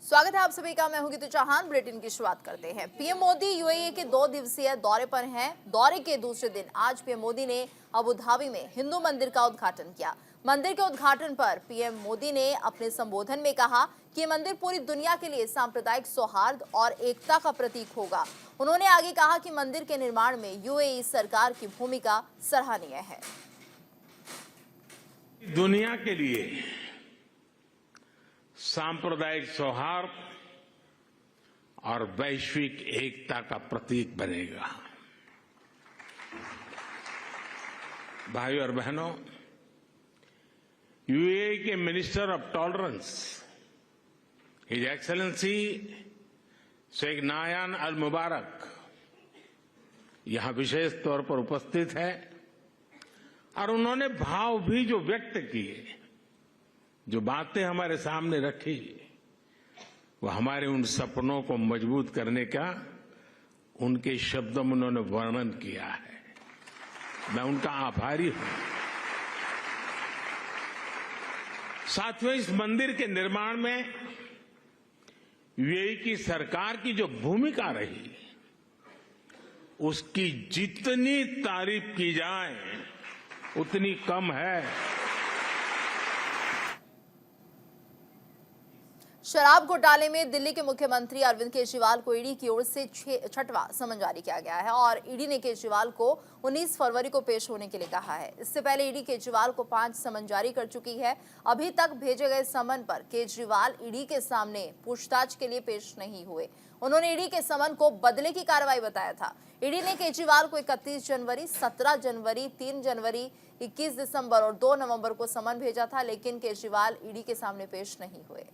स्वागत है आप सभी का। मैं हूं गीतू चौहान। बुलेटिन की शुरुआत करते हैं। पीएम मोदी यूएई के 2 दिवसीय दौरे पर हैं। दौरे के दूसरे दिन आज पीएम मोदी ने अबू धाबी में हिंदू मंदिर का उद्घाटन किया। मंदिर के उद्घाटन पर पीएम मोदी ने अपने संबोधन में कहा कि मंदिर पूरी दुनिया के लिए सांप्रदायिक सौहार्द और एकता का प्रतीक होगा। उन्होंने आगे कहा कि मंदिर के निर्माण में यूएई सरकार की भूमिका सराहनीय है। दुनिया के लिए सांप्रदायिक सौहार्द और वैश्विक एकता का प्रतीक बनेगा। भाइयों और बहनों, यूएई के minister of tolerance his excellency Sheikh Nahyan Al Mubarak यहां विशेष तौर पर उपस्थित है और उन्होंने भाव भी जो व्यक्त किए, जो बातें हमारे सामने रखी, वो हमारे उन सपनों को मजबूत करने का उनके शब्दों में उन्होंने वर्णन किया है। मैं उनका आभारी हूं। साथियों, इस मंदिर के निर्माण में यूएई की सरकार की जो भूमिका रही, उसकी जितनी तारीफ की जाए उतनी कम है। शराब घोटाले में दिल्ली के मुख्यमंत्री अरविंद केजरीवाल को ईडी की ओर से 6वां समन जारी किया गया है और ईडी ने केजरीवाल को 19 फरवरी को पेश होने के लिए कहा है। इससे पहले ईडी केजरीवाल को 5 समन जारी कर चुकी है। अभी तक भेजे गए समन पर केजरीवाल ईडी के सामने पूछताछ के लिए पेश नहीं हुए। उन्होंने ईडी के समन को बदले की कार्रवाई बताया था। ईडी ने केजरीवाल को 31 जनवरी, 17 जनवरी, 3 जनवरी, 21 दिसंबर और 2 नवंबर को समन भेजा था, लेकिन केजरीवाल ईडी के सामने पेश नहीं हुए।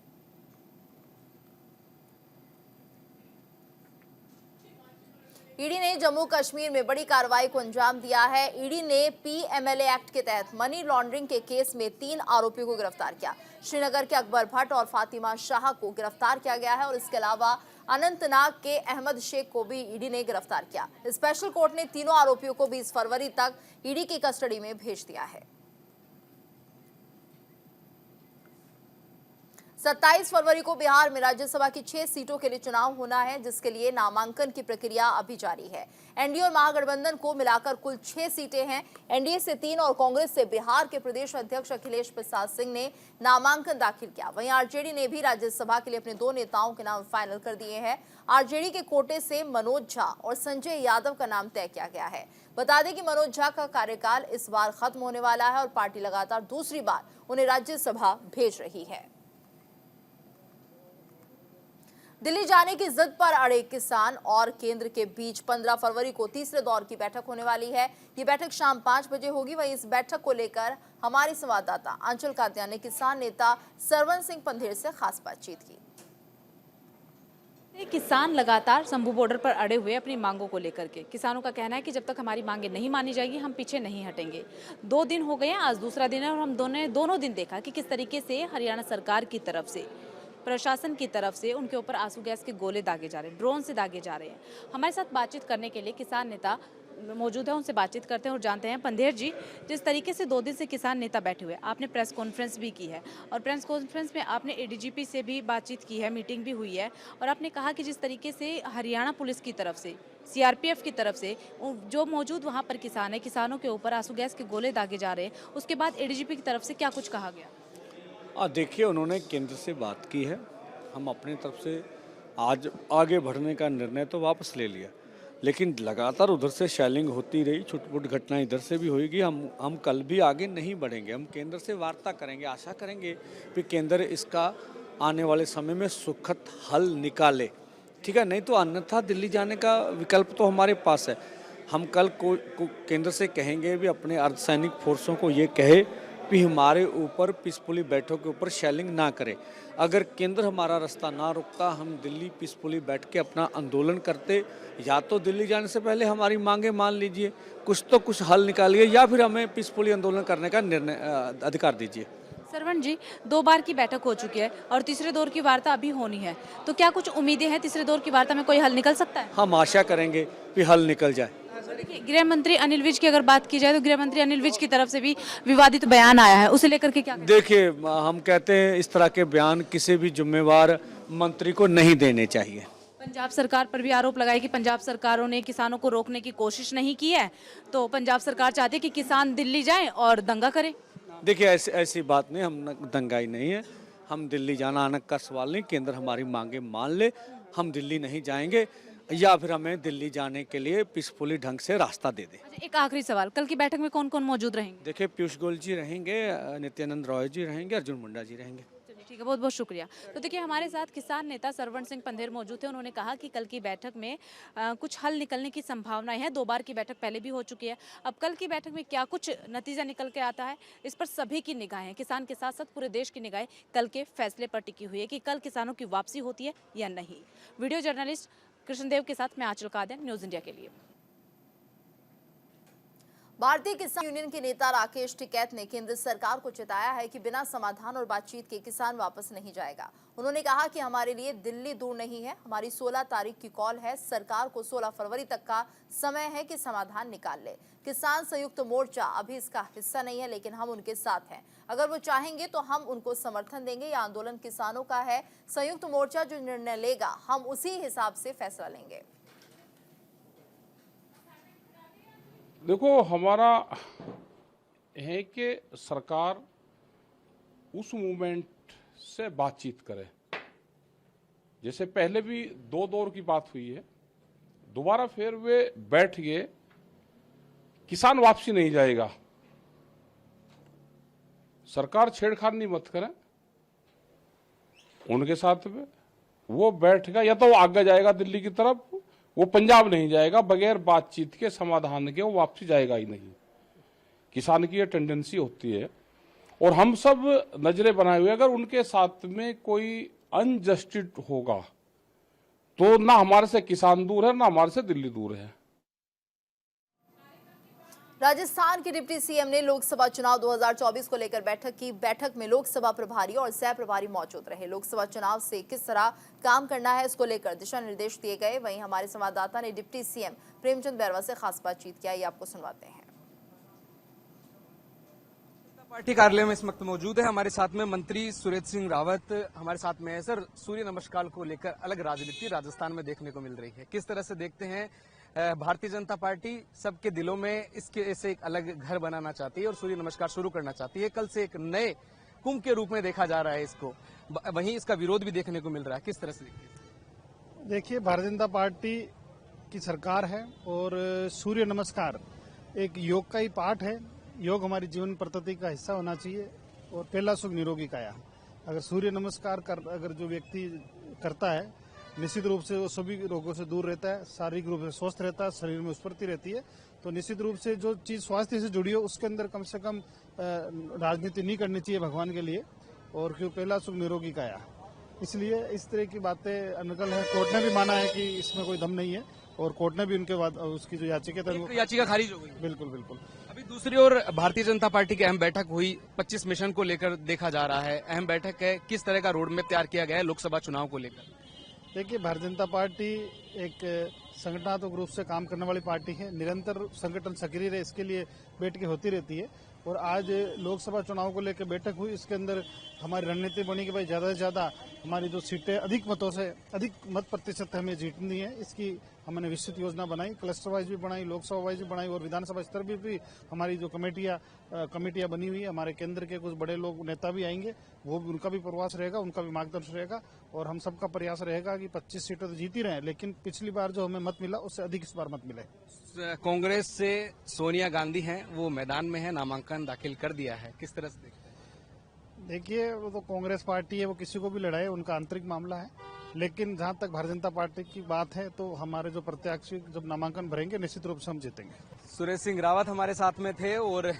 ईडी ने जम्मू कश्मीर में बड़ी कार्रवाई को अंजाम दिया है। ईडी ने पीएमएलए एक्ट के तहत मनी लॉन्ड्रिंग के केस में 3 आरोपियों को गिरफ्तार किया। श्रीनगर के अकबर भट्ट और फातिमा शाह को गिरफ्तार किया गया है और इसके अलावा अनंतनाग के अहमद शेख को भी ईडी ने गिरफ्तार किया। स्पेशल कोर्ट ने तीनों आरोपियों को 20 फरवरी तक ईडी की कस्टडी में भेज दिया है। 27 फरवरी को बिहार में राज्यसभा की 6 सीटों के लिए चुनाव होना है, जिसके लिए नामांकन की प्रक्रिया अभी जारी है। एनडीए और महागठबंधन को मिलाकर कुल 6 सीटें हैं। एनडीए से 3 और कांग्रेस से बिहार के प्रदेश अध्यक्ष अखिलेश प्रसाद सिंह ने नामांकन दाखिल किया। वहीं आरजेडी ने भी राज्यसभा के लिए अपने 2 नेताओं के नाम फाइनल कर दिए हैं। आरजेडी के कोटे से मनोज झा और संजय यादव का नाम तय किया गया है। बता दें कि मनोज झा का कार्यकाल इस बार खत्म होने वाला है और पार्टी लगातार दूसरी बार उन्हें राज्यसभा भेज रही है। दिल्ली जाने की जिद पर अड़े किसान और केंद्र के बीच 15 फरवरी को तीसरे दौर की बैठक होने वाली है। ये बैठक शाम 5 बजे होगी। वहीं इस बैठक को लेकर हमारी संवाददाता अंचल कात्यायन ने किसान नेता सरवन सिंह पंधेर से खास बातचीत की। किसान लगातार शंभू बॉर्डर पर अड़े हुए अपनी मांगों को लेकर के। किसानों का कहना है कि जब तक हमारी मांगे नहीं मानी जाएगी हम पीछे नहीं हटेंगे। 2 दिन हो गए हैं, आज दूसरा दिन है और हम दोनों दिन देखा कि किस तरीके से हरियाणा सरकार की तरफ से, प्रशासन की तरफ से उनके ऊपर आंसू गैस के गोले दागे जा रहे हैं, ड्रोन से दागे जा रहे हैं। हमारे साथ बातचीत करने के लिए किसान नेता मौजूद है, उनसे बातचीत करते हैं और जानते हैं। पंधेर जी, जिस तरीके से 2 दिन से किसान नेता बैठे हुए, आपने प्रेस कॉन्फ्रेंस भी की है और प्रेस कॉन्फ्रेंस में आपने एडीजीपी से भी बातचीत की है, मीटिंग भी हुई है और आपने कहा कि जिस तरीके से हरियाणा पुलिस की तरफ से, सीआरपीएफ की तरफ से जो मौजूद वहाँ पर किसान है, किसानों के ऊपर आंसू गैस के गोले दागे जा रहे हैं, उसके बाद एडीजीपी की तरफ से क्या कुछ कहा गया? देखिए, उन्होंने केंद्र से बात की है। हम अपनी तरफ से आज आगे बढ़ने का निर्णय तो वापस ले लिया, लेकिन लगातार उधर से शेलिंग होती रही, छुटपुट घटना इधर से भी होगी। हम कल भी आगे नहीं बढ़ेंगे। हम केंद्र से वार्ता करेंगे, आशा करेंगे कि केंद्र इसका आने वाले समय में सुखद हल निकाले, ठीक है। नहीं तो अन्यथा दिल्ली जाने का विकल्प तो हमारे पास है। हम कल को केंद्र से कहेंगे भी अपने अर्धसैनिक फोर्सों को ये कहे कि हमारे ऊपर पीसफुली बैठकों के ऊपर शेलिंग ना करे। अगर केंद्र हमारा रास्ता ना रुकता, हम दिल्ली पीसफुली बैठ के अपना आंदोलन करते। या तो दिल्ली जाने से पहले हमारी मांगे मान लीजिए, कुछ हल निकालिए, या फिर हमें पीसफुली आंदोलन करने का निर्णय अधिकार दीजिए। सरवण जी, 2 बार की बैठक हो चुकी है और तीसरे दौर की वार्ता अभी होनी है, तो क्या कुछ उम्मीदें हैं तीसरे दौर की वार्ता में कोई हल निकल सकता है? हम आशा करेंगे कि हल निकल जाए। देखिए, गृह मंत्री अनिल विज की अगर बात की जाए तो गृह मंत्री अनिल विज की तरफ से भी विवादित बयान आया है, उसे लेकर के क्या? देखिए, हम कहते हैं इस तरह के बयान किसी भी जिम्मेवार मंत्री को नहीं देने चाहिए। पंजाब सरकार पर भी आरोप लगाया कि पंजाब सरकारों ने किसानों को रोकने की कोशिश नहीं की है, तो पंजाब सरकार चाहती है कि किसान दिल्ली जाएं और दंगा करें। देखिए ऐसी बात नहीं, हम दंगाई नहीं है, हम दिल्ली जाना आने का सवाल नहीं, केंद्र हमारी मांगे मान ले, हम दिल्ली नहीं जाएंगे या फिर हमें दिल्ली जाने के लिए पीसफुली ढंग से रास्ता दे दे। अच्छा, एक आखिरी सवाल, कल की बैठक में कौन कौन मौजूद रहेंगे? देखिए पीयूष गोयल जी रहेंगे, नित्यानंद रॉय जी रहेंगे, अर्जुन मुंडा जी रहेंगे। चलिए ठीक है, बहुत बहुत शुक्रिया। तो देखिए हमारे साथ किसान नेता सरवण सिंह पंधेर मौजूद थे। उन्होंने कहा कि कल की बैठक में कुछ हल निकलने की संभावनाएं हैं। 2 बार की बैठक पहले भी हो चुकी है। अब कल की बैठक में क्या कुछ नतीजा निकल के आता है, इस पर सभी की निगाहें, किसान के साथ साथ पूरे देश की निगाहें कल के फैसले पर टिकी हुई है कि कल किसानों की वापसी होती है या नहीं। वीडियो जर्नलिस्ट कृष्णदेव के साथ मैं आंचल कादियान, न्यूज इंडिया के लिए। भारतीय किसान यूनियन के नेता राकेश टिकैत ने केंद्र सरकार को चिताया है कि बिना समाधान और बातचीत के किसान वापस नहीं जाएगा। उन्होंने कहा कि हमारे लिए दिल्ली दूर नहीं है, हमारी 16 तारीख की कॉल है, सरकार को 16 फरवरी तक का समय है कि समाधान निकाल ले। किसान संयुक्त मोर्चा अभी इसका हिस्सा नहीं है, लेकिन हम उनके साथ हैं। अगर वो चाहेंगे तो हम उनको समर्थन देंगे। यह आंदोलन किसानों का है, संयुक्त मोर्चा जो निर्णय लेगा हम उसी हिसाब से फैसला लेंगे। देखो, हमारा है कि सरकार उस मूवमेंट से बातचीत करे, जैसे पहले भी 2 दौर की बात हुई है, दोबारा फिर वे बैठ गए, किसान वापसी नहीं जाएगा, सरकार छेड़खानी मत करे उनके साथ में, वो बैठेगा या तो वो आगे जाएगा दिल्ली की तरफ, वो पंजाब नहीं जाएगा, बगैर बातचीत के समाधान के वो वापसी जाएगा ही नहीं। किसान की ये टेंडेंसी होती है और हम सब नजरें बनाए हुए, अगर उनके साथ में कोई अनजस्टिस होगा तो ना हमारे से किसान दूर है, ना हमारे से दिल्ली दूर है। राजस्थान के डिप्टी सीएम ने लोकसभा चुनाव 2024 को लेकर बैठक की। बैठक में लोकसभा प्रभारी और सह प्रभारी मौजूद रहे। लोकसभा चुनाव से किस तरह काम करना है, इसको लेकर दिशा निर्देश दिए गए। वहीं हमारे संवाददाता ने डिप्टी सीएम प्रेमचंद बैरवा से खास बातचीत किया, ये आपको सुनवाते हैं। पार्टी कार्यालय में इस वक्त मौजूद है हमारे साथ में मंत्री सुरेश सिंह रावत हमारे साथ में है। सर, सूर्य नमस्कार को लेकर अलग राजनीति राजस्थान में देखने को मिल रही है, किस तरह से देखते हैं? भारतीय जनता पार्टी सबके दिलों में इसके से एक अलग घर बनाना चाहती है और सूर्य नमस्कार शुरू करना चाहती है। कल से एक नए कुंभ के रूप में देखा जा रहा है इसको, वहीं इसका विरोध भी देखने को मिल रहा है, किस तरह से देखिए, भारतीय जनता पार्टी की सरकार है और सूर्य नमस्कार एक योग का ही पार्ट है। योग हमारी जीवन पद्धति का हिस्सा होना चाहिए और पहला सुख निरोगी काया। अगर सूर्य नमस्कार अगर जो व्यक्ति करता है, निश्चित रूप से वो सभी रोगों से दूर रहता है, शारीरिक रूप से स्वस्थ रहता है, शरीर में स्फूर्ति रहती है। तो निश्चित रूप से जो चीज स्वास्थ्य से जुड़ी हो उसके अंदर कम से कम राजनीति नहीं करनी चाहिए भगवान के लिए, और क्यों पहला सुख निरोगी काया। इसलिए इस तरह की बातें अनकल है। कोर्ट ने भी माना है कि इसमें कोई दम नहीं है और कोर्ट ने भी उनके बाद उसकी जो याचिका खारिज हो गई। बिल्कुल बिल्कुल। अभी दूसरी ओर भारतीय जनता पार्टी की अहम बैठक हुई, 25 मिशन को लेकर देखा जा रहा है, अहम बैठक है, किस तरह का रोड मैप तैयार किया गया है लोकसभा चुनाव को लेकर? देखिए, भारतीय जनता पार्टी एक संगठनात्मक रूप से काम करने वाली पार्टी है। निरंतर संगठन सक्रिय रहे, इसके लिए बैठकें होती रहती है। और आज लोकसभा चुनाव को लेकर बैठक हुई, इसके अंदर हमारी रणनीति बनी कि भाई ज्यादा से ज्यादा हमारी जो सीटें अधिक मतों से अधिक मत प्रतिशत हमें जीतनी है, इसकी हमने विस्तृत योजना बनाई, क्लस्टर वाइज भी बनाई, लोकसभा वाइज भी बनाई और विधानसभा स्तर पर भी हमारी जो कमेटियां बनी हुई है। हमारे केंद्र के कुछ बड़े लोग नेता भी आएंगे, वो भी उनका भी प्रवास रहेगा, उनका भी मार्गदर्शन रहेगा और हम सबका प्रयास रहेगा कि 25 सीटें तो जीती रहे, लेकिन पिछली बार जो हमें मत मिला उससे अधिक इस बार मत मिले। कांग्रेस से सोनिया गांधी हैं, वो मैदान में है, नामांकन दाखिल कर दिया है, किस तरह से देखते हैं? देखिए, वो तो कांग्रेस पार्टी है, वो किसी को भी लड़ाए, उनका आंतरिक मामला है। लेकिन जहां तक भारतीय जनता पार्टी की बात है तो हमारे जो प्रत्याशी जब नामांकन भरेंगे निश्चित रूप से हम जीतेंगे। सुरेश सिंह रावत हमारे साथ में थे और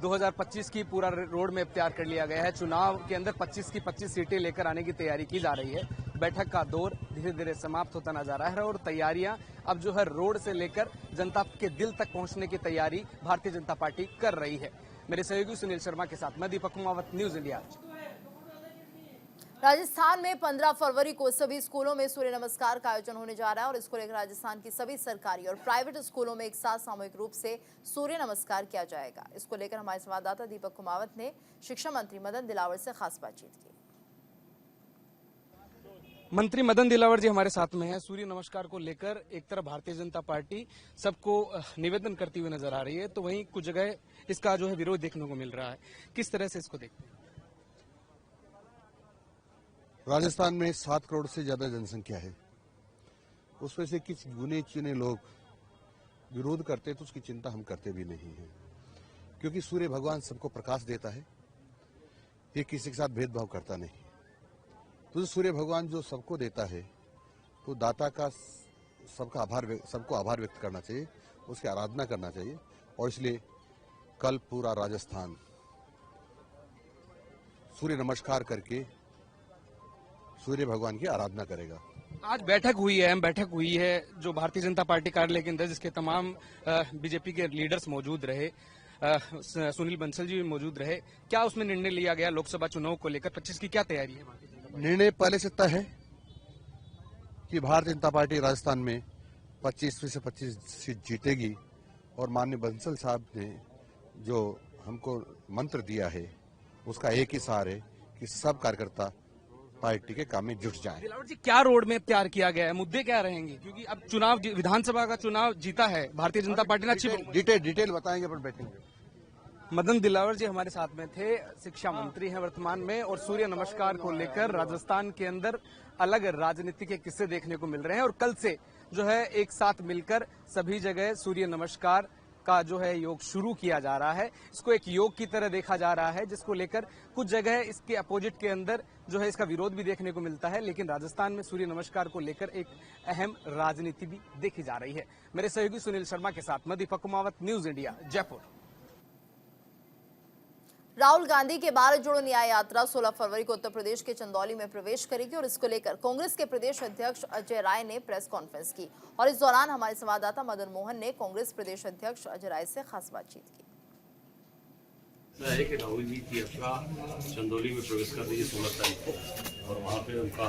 2025 की पूरा रोड मैप तैयार कर लिया गया है। चुनाव के अंदर 25 की 25 सीटें लेकर आने की तैयारी की जा रही है। बैठक का दौर धीरे धीरे समाप्त होता नजर आ रहा है और तैयारियां अब जो है रोड से लेकर जनता के दिल तक पहुंचने की तैयारी भारतीय जनता पार्टी कर रही है। मेरे सहयोगी सुनील शर्मा के साथ मैं दीपक कुमावत, न्यूज इंडिया। राजस्थान में 15 फरवरी को सभी स्कूलों में सूर्य नमस्कार का आयोजन होने जा रहा है और इसको लेकर राजस्थान की सभी सरकारी और प्राइवेट स्कूलों में एक साथ सामूहिक रूप से सूर्य नमस्कार किया जाएगा। इसको लेकर हमारे संवाददाता दीपक कुमावत ने शिक्षा मंत्री मदन दिलावर से खास बातचीत की। मंत्री मदन दिलावर जी हमारे साथ में हैं। सूर्य नमस्कार को लेकर एक तरफ भारतीय जनता पार्टी सबको निवेदन करती हुई नजर आ रही है, तो वहीं कुछ जगह इसका जो है विरोध देखने को मिल रहा है। किस तरह से इसको देखते हैं? राजस्थान में 7 करोड़ से ज्यादा जनसंख्या है, उसमें से किस गिने चुने लोग विरोध करते तो उसकी चिंता हम करते भी नहीं है, क्योंकि सूर्य भगवान सबको प्रकाश देता है, ये किसी के साथ भेदभाव करता नहीं। तो सूर्य भगवान जो सबको देता है, तो दाता का सबको आभार व्यक्त करना चाहिए, उसकी आराधना करना चाहिए। और इसलिए कल पूरा राजस्थान सूर्य नमस्कार करके सूर्य भगवान की आराधना करेगा। आज बैठक हुई है जो भारतीय जनता पार्टी कार्यालय के अंदर, जिसके तमाम बीजेपी के लीडर्स मौजूद रहे, सुनील बंसल जी भी मौजूद रहे। क्या उसमें निर्णय लिया गया लोकसभा चुनाव को लेकर? 25 की क्या तैयारी है? निर्णय पहले से तय है कि भारतीय जनता पार्टी राजस्थान में 25 में से 25 सीट जीतेगी, और माननीय बंसल साहब ने जो हमको मंत्र दिया है उसका एक ही सार है कि सब कार्यकर्ता पार्टी के काम में जुट जाएं। दिलावर जी, क्या रोड मैप तैयार किया गया है? मुद्दे क्या रहेंगे? क्योंकि अब चुनाव, विधानसभा का चुनाव जीता है भारतीय जनता पार्टी ने, अच्छी डिटेल बताएंगे पर बैठेंगे। मदन दिलावर जी हमारे साथ में थे, शिक्षा मंत्री हैं वर्तमान में, और सूर्य नमस्कार को लेकर राजस्थान के अंदर अलग राजनीति के किस्से देखने को मिल रहे हैं। और कल से जो है एक साथ मिलकर सभी जगह सूर्य नमस्कार का जो है योग शुरू किया जा रहा है। इसको एक योग की तरह देखा जा रहा है, जिसको लेकर कुछ जगह इसके अपोजिट के अंदर जो है इसका विरोध भी देखने को मिलता है। लेकिन राजस्थान में सूर्य नमस्कार को लेकर एक अहम राजनीति भी देखी जा रही है। मेरे सहयोगी सुनील शर्मा के साथ मैं दीपक कुमावत, न्यूज इंडिया, जयपुर। राहुल गांधी के भारत जोड़ो न्याय यात्रा 16 फरवरी को उत्तर प्रदेश के चंदौली में प्रवेश करेगी, और इसको लेकर कांग्रेस के प्रदेश अध्यक्ष अजय राय ने प्रेस कॉन्फ्रेंस की, और इस दौरान हमारे संवाददाता मदन मोहन ने कांग्रेस प्रदेश अध्यक्ष अजय राय से खास बातचीत की। है कि राहुल जी की यात्रा चंदौली में प्रवेश कर रही है 16 तारीख को, और वहाँ पे उनका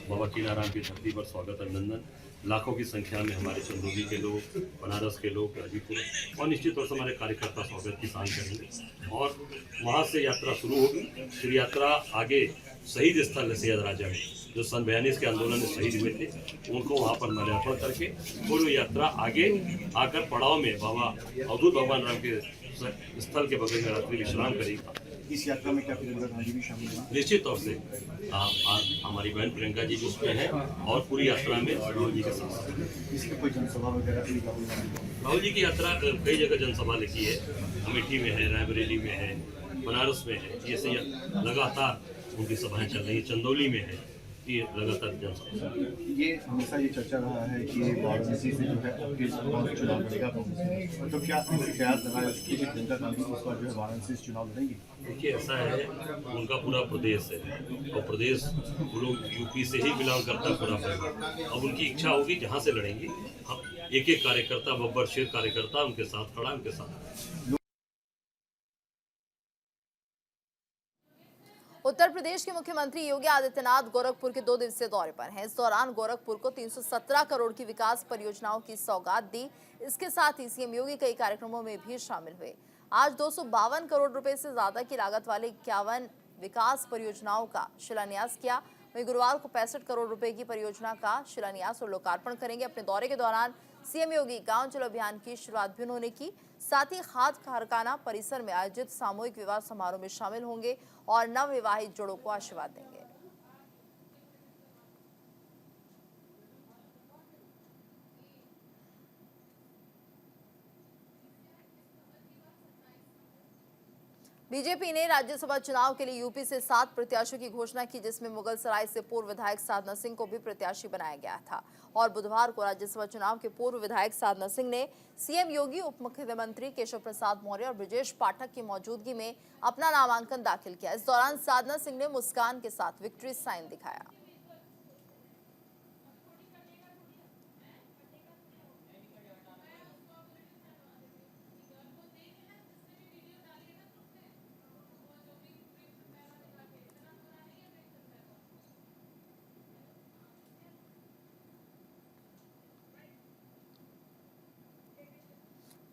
बाबा कीनाराम की धरती पर स्वागत अभिनंदन। लाखों की संख्या में हमारे चंदौली के लोग, बनारस के लोग, गाजीपुर और निश्चित तौर से हमारे कार्यकर्ता स्वागत की शान करेंगे, और वहाँ से यात्रा शुरू होगी। फिर यात्रा आगे शहीद स्थल सैयद राजा में, जो सन 42 के आंदोलन में शहीद हुए थे, उनको वहाँ पर माल्यार्पण करके पूर्व यात्रा आगे आकर पड़ाव में बाबा अवधूत भगवान राम के स्थल के बगल में रात्रि विश्राम करेगा। इस यात्रा में क्या प्रियंका गांधी भी शामिल हैं? निश्चित तौर से हमारी बहन प्रियंका जी उसमें है, और पूरी यात्रा में राहुल जी के साथ। इसकी कोई जनसभा वगैरह भी? राहुल जी की यात्रा कई जगह जनसभा लिखी है, अमेठी में है, रायबरेली में है, बनारस में है, ये से लगातार उनकी सभाएं चल रही है। चंदौली में है, ये लगातार जनसभा। ये हमेशा ये चर्चा रहा है कि वाराणसी से जो है आपके चुनाव लड़ेगा कांग्रेस, तो क्या आपने प्रयास लगाया कि प्रियंका गांधी इस बार जो है वाराणसी से चुनाव लड़ेंगी? देखिए, ऐसा है, उनका पूरा प्रदेश है, और प्रदेश वो लोग यूपी से ही बिलोंग करता है पूरा परिवार। अब उनकी इच्छा होगी जहाँ से लड़ेंगी, हम एक एक कार्यकर्ता, बब्बर शेर कार्यकर्ता उनके साथ खड़ा, उनके साथ। उत्तर प्रदेश के मुख्यमंत्री योगी आदित्यनाथ गोरखपुर के 2 दिवसीय दौरे पर हैं। इस दौरान गोरखपुर को 317 करोड़ की विकास परियोजनाओं की सौगात दी। इसके साथ ही सीएम योगी कई कार्यक्रमों में भी शामिल हुए। आज 252 करोड़ रुपए से ज्यादा की लागत वाले 51 विकास परियोजनाओं का शिलान्यास किया। वहीं गुरुवार को 65 करोड़ रुपए की परियोजना का शिलान्यास और लोकार्पण करेंगे। अपने दौरे के दौरान सीएम योगी गांव चलो अभियान की शुरुआत भी उन्होंने की। साथ ही खाद कारखाना परिसर में आयोजित सामूहिक विवाह समारोह में शामिल होंगे और नवविवाहित जोड़ों को आशीर्वाद देंगे। बीजेपी ने राज्यसभा चुनाव के लिए यूपी से 7 प्रत्याशियों की घोषणा की, जिसमें मुगलसराय से पूर्व विधायक साधना सिंह को भी प्रत्याशी बनाया गया था। और बुधवार को राज्यसभा चुनाव के पूर्व विधायक साधना सिंह ने सीएम योगी, उप मुख्यमंत्री केशव प्रसाद मौर्य और ब्रजेश पाठक की मौजूदगी में अपना नामांकन दाखिल किया। इस दौरान साधना सिंह ने मुस्कान के साथ विक्ट्री साइन दिखाया।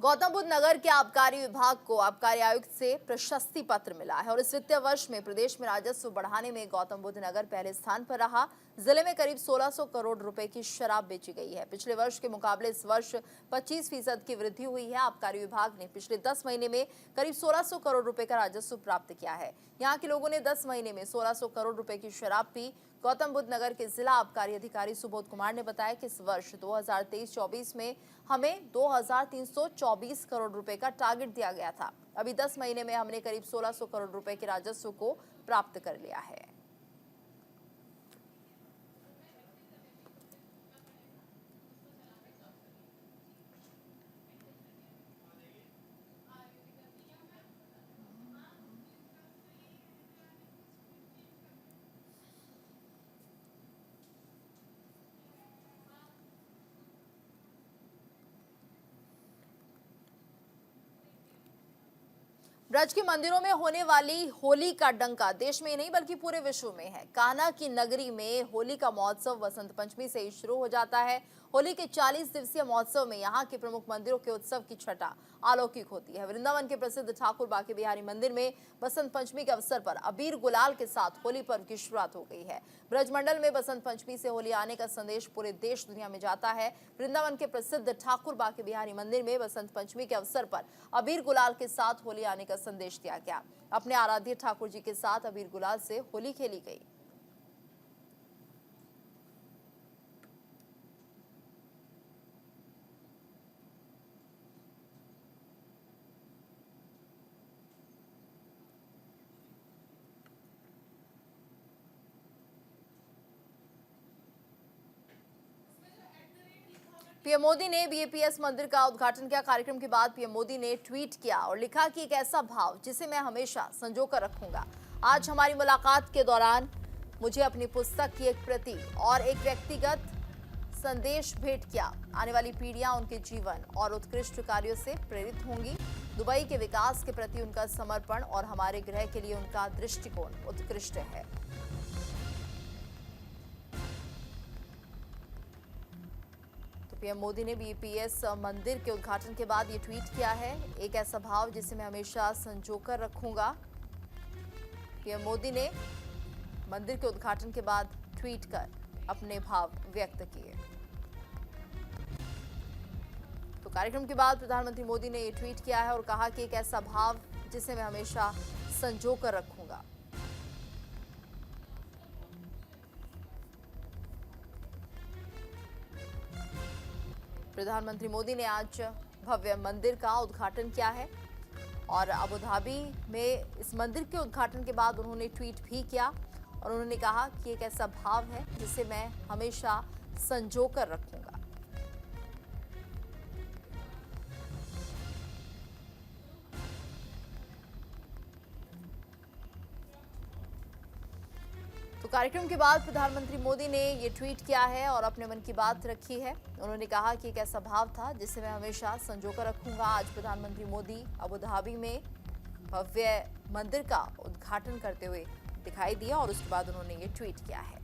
गौतम बुद्ध नगर के आबकारी विभाग को आबकारी आयुक्त से प्रशस्ति पत्र मिला है और इस वित्तीय वर्ष में प्रदेश में राजस्व बढ़ाने में गौतम बुद्ध नगर पहले स्थान पर रहा। जिले में करीब 1600 करोड़ रुपए की शराब बेची गई है। पिछले वर्ष के मुकाबले इस वर्ष 25% की वृद्धि हुई है। आबकारी विभाग ने पिछले 10 महीने में करीब 1600 करोड़ रुपए का राजस्व प्राप्त किया है। यहाँ के लोगों ने 10 महीने में 1600 करोड़ रुपए की शराब पी। गौतम बुद्ध नगर के जिला आबकारी अधिकारी सुबोध कुमार ने बताया कि इस वर्ष 2023-24 में हमें 2324 करोड़ रुपए का टारगेट दिया गया था। अभी 10 महीने में हमने करीब 1600 करोड़ रुपए के राजस्व को प्राप्त कर लिया है। ब्रज के मंदिरों में होने वाली होली का डंका देश में ही नहीं बल्कि पूरे विश्व में है। कान्हा की नगरी में होली का महोत्सव वसंत पंचमी से ही शुरू हो जाता है। होली के 40 दिवसीय महोत्सव में यहाँ के प्रमुख मंदिरों के उत्सव की छटा अलौकिक होती है। वृंदावन के प्रसिद्ध ठाकुर बांके बिहारी मंदिर में बसंत पंचमी के अवसर पर अबीर गुलाल के साथ होली पर्व की शुरुआत हो गई है। ब्रजमंडल में बसंत पंचमी से होली आने का संदेश पूरे देश दुनिया में जाता है। वृंदावन के प्रसिद्ध ठाकुर बांके बिहारी मंदिर में बसंत पंचमी के अवसर पर अबीर गुलाल के साथ होली आने का संदेश दिया गया। अपने आराध्य ठाकुर जी के साथ अबीर गुलाल से होली खेली गई। पीएम मोदी ने बीएपीएस मंदिर का उद्घाटन किया। कार्यक्रम के बाद पीएम मोदी ने ट्वीट किया और लिखा कि एक ऐसा भाव जिसे मैं हमेशा संजोकर रखूंगा। आज हमारी मुलाकात के दौरान मुझे अपनी पुस्तक की एक प्रति और एक व्यक्तिगत संदेश भेंट किया। आने वाली पीढ़ियां उनके जीवन और उत्कृष्ट कार्यों से प्रेरित होंगी। दुबई के विकास के प्रति उनका समर्पण और हमारे ग्रह के लिए उनका दृष्टिकोण उत्कृष्ट है। पीएम मोदी ने बीपीएस मंदिर के उद्घाटन के बाद ये ट्वीट किया है, एक ऐसा भाव जिसे मैं हमेशा संजोकर रखूंगा। पीएम मोदी ने मंदिर के उद्घाटन के बाद ट्वीट कर अपने भाव व्यक्त किए। तो कार्यक्रम के बाद प्रधानमंत्री मोदी ने ये ट्वीट किया है और कहा कि एक ऐसा भाव जिसे मैं हमेशा संजोकर रखूंगा। प्रधानमंत्री मोदी ने आज भव्य मंदिर का उद्घाटन किया है और अबू धाबी में इस मंदिर के उद्घाटन के बाद उन्होंने ट्वीट भी किया और उन्होंने कहा कि एक ऐसा भाव है जिसे मैं हमेशा संजोकर रखूंगा। तो कार्यक्रम के बाद प्रधानमंत्री मोदी ने ये ट्वीट किया है और अपने मन की बात रखी है। उन्होंने कहा कि एक ऐसा भाव था जिसे मैं हमेशा संजोकर रखूंगा। आज प्रधानमंत्री मोदी अबू धाबी में भव्य मंदिर का उद्घाटन करते हुए दिखाई दिया और उसके बाद उन्होंने ये ट्वीट किया है।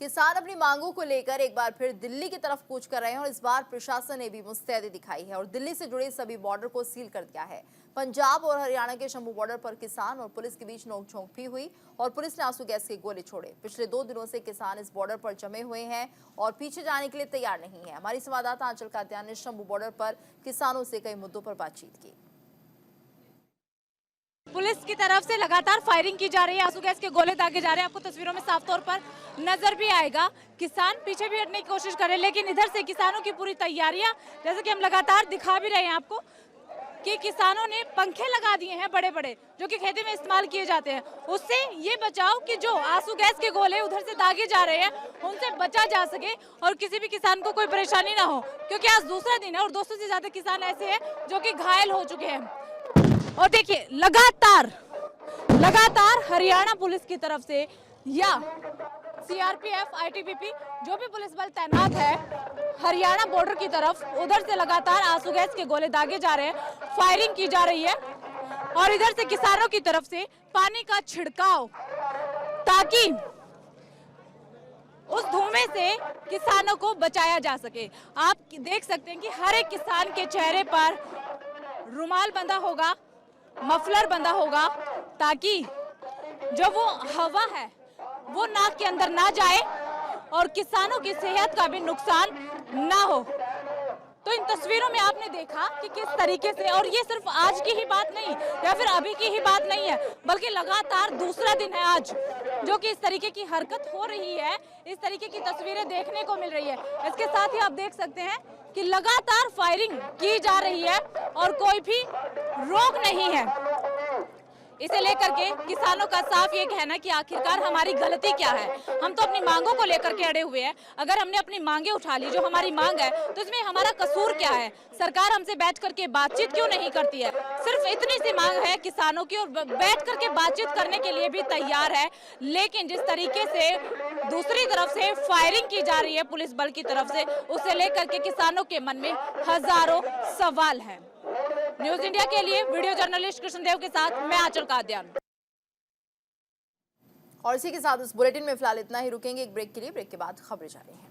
किसान अपनी मांगों को लेकर एक बार फिर दिल्ली की तरफ कूच कर रहे हैं और इस बार प्रशासन ने भी मुस्तैदी दिखाई है और दिल्ली से जुड़े सभी बॉर्डर को सील कर दिया है। पंजाब और हरियाणा के शंभू बॉर्डर पर किसान और पुलिस के बीच नोकझोंक भी हुई और पुलिस ने आंसू गैस के गोले छोड़े। पिछले 2 दिनों से किसान इस बॉर्डर पर जमे हुए हैं और पीछे जाने के लिए तैयार नहीं है। हमारी संवाददाता आंचल कात्यायन ने शंभू बॉर्डर पर किसानों से कई मुद्दों पर बातचीत की। पुलिस की तरफ से लगातार फायरिंग की जा रही है, आंसू गैस के गोले दागे जा रहे हैं। आपको तस्वीरों में साफ तौर पर नजर भी आएगा। किसान पीछे भी हटने की कोशिश कर रहे हैं, लेकिन इधर से किसानों की पूरी तैयारियां, जैसे कि हम लगातार दिखा भी रहे हैं आपको, कि किसानों ने पंखे लगा दिए हैं बड़े बड़े, जो कि खेती में इस्तेमाल किए जाते हैं। उससे ये बचाओ कि जो आंसू गैस के गोले उधर से दागे जा रहे हैं उनसे बचा जा सके और किसी भी किसान को कोई परेशानी ना हो, क्योंकि आज दूसरा दिन है और 200 से ज्यादा किसान ऐसे हैं जो कि घायल हो चुके हैं। और देखिए लगातार हरियाणा पुलिस की तरफ से या सीआरपीएफ, आईटीबीपी जो भी पुलिस बल तैनात है हरियाणा बॉर्डर की तरफ, उधर से लगातार आंसू गैस के गोले दागे जा रहे हैं, फायरिंग की जा रही है और इधर से किसानों की तरफ से पानी का छिड़काव ताकि उस धुएं से किसानों को बचाया जा सके। आप देख सकते हैं कि हर एक किसान के चेहरे पर रुमाल बंधा होगा, मफलर बंधा होगा, ताकि जो वो हवा है वो नाक के अंदर ना जाए और किसानों की सेहत का भी नुकसान ना हो। तो इन तस्वीरों में आपने देखा कि किस तरीके से, और ये सिर्फ आज की ही बात नहीं या फिर अभी की ही बात नहीं है, बल्कि लगातार दूसरा दिन है आज जो कि इस तरीके की हरकत हो रही है, इस तरीके की तस्वीरें देखने को मिल रही है। इसके साथ ही आप देख सकते हैं कि लगातार फायरिंग की जा रही है और कोई भी रोक नहीं है। इसे लेकर के किसानों का साफ ये कहना कि आखिरकार हमारी गलती क्या है, हम तो अपनी मांगों को लेकर के अड़े हुए हैं। अगर हमने अपनी मांगे उठा ली, जो हमारी मांग है, तो इसमें हमारा कसूर क्या है? सरकार हमसे बैठ करके बातचीत क्यों नहीं करती है? सिर्फ इतनी सी मांग है किसानों की और बैठ करके बातचीत करने के लिए भी तैयार है। लेकिन जिस तरीके से दूसरी तरफ से फायरिंग की जा रही है पुलिस बल की तरफ से, उसे लेकर के किसानों के मन में हजारों सवाल हैं। न्यूज इंडिया के लिए वीडियो जर्नलिस्ट कृष्णदेव के साथ मैं आंचल कादियान। और इसी के साथ इस बुलेटिन में फिलहाल इतना ही। रुकेंगे एक ब्रेक के लिए, ब्रेक के बाद खबरें जारी हैं।